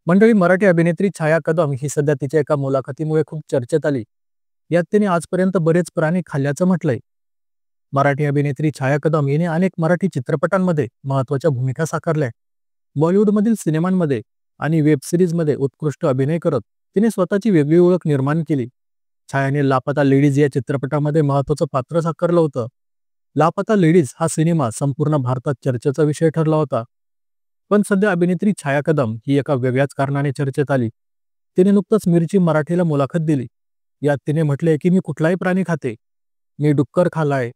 मंडळी, मराठी अभिनेत्री छाया कदम ही सध्या तिच्या एका मुलाखतीमुळे खूप चर्चेत आली. यात तिने आजपर्यंत बरेच प्राणी खाल्ल्याचं म्हटलंय. मराठी अभिनेत्री छाया कदम हिने अनेक मराठी चित्रपटांमध्ये महत्वाच्या भूमिका साकारल्या. बॉलिवूडमधील सिनेमांमध्ये आणि वेब सिरीजमध्ये उत्कृष्ट अभिनय करत तिने स्वतःची वेगळी ओळख निर्माण केली. छायाने लापता लेडीज या चित्रपटामध्ये महत्वाचं पात्र साकारलं होतं. लापता लेडीज हा सिनेमा संपूर्ण भारतात चर्चेचा विषय ठरला होता. पण सध्या अभिनेत्री छाया कदम ही एका वेगळ्याच कारणाने चर्चेत आली. तिने नुकतंच मिरची मराठीला मुलाखत दिली. यात तिने म्हटलंय की मी कुठलाही प्राणी खाते. मी डुक्कर खाल्लाय,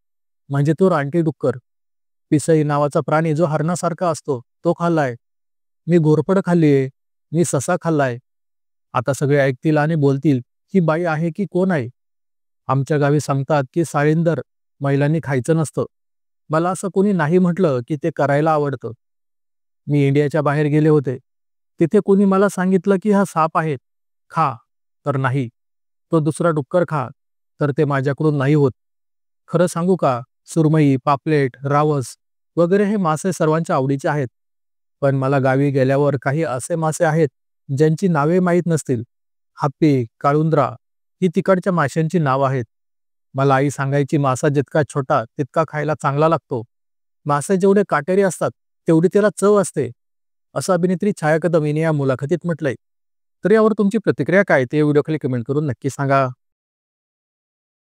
म्हणजे तो रानटी डुक्कर. पिसई नावाचा प्राणी जो हरणासारखा असतो तो खाल्लाय. मी घोरपड खाल्लीये. मी ससा खाल्लाय. आता सगळे ऐकतील आणि बोलतील, ही बाई आहे की कोण आहे. आमच्या गावी सांगतात की साळींदर महिलांनी खायचं नसतं. मला असं कोणी नाही म्हटलं की ते करायला आवडतं. मी इंडियाच्या बाहेर गेले होते. तिथे कोणी मला सांगितलं की हा साप आहे, खा, तर नाही. तो दुसरा डुक्कर खा, तर ते माझ्याकडून नाही होत. खरं सांगू का, सुरमई, पापलेट, रावस वगैरे हे मासे सर्वांच्या आवडीचे आहेत. पण मला गावी गेल्यावर काही असे मासे आहेत ज्यांची नावे माहीत नसतील. हप्पी, काळुंद्रा ही तिकडच्या माशांची नाव आहेत. मला आई सांगायची, मासा जितका छोटा तितका खायला चांगला लागतो. मासे जेवढे काटेरी असतात तेवढी त्याला चव असते, असं अभिनेत्री छाया कदम हिने या मुलाखतीत म्हटलंय. तर यावर तुमची प्रतिक्रिया काय ते व्हिडिओ खाली कमेंट करून नक्की सांगा.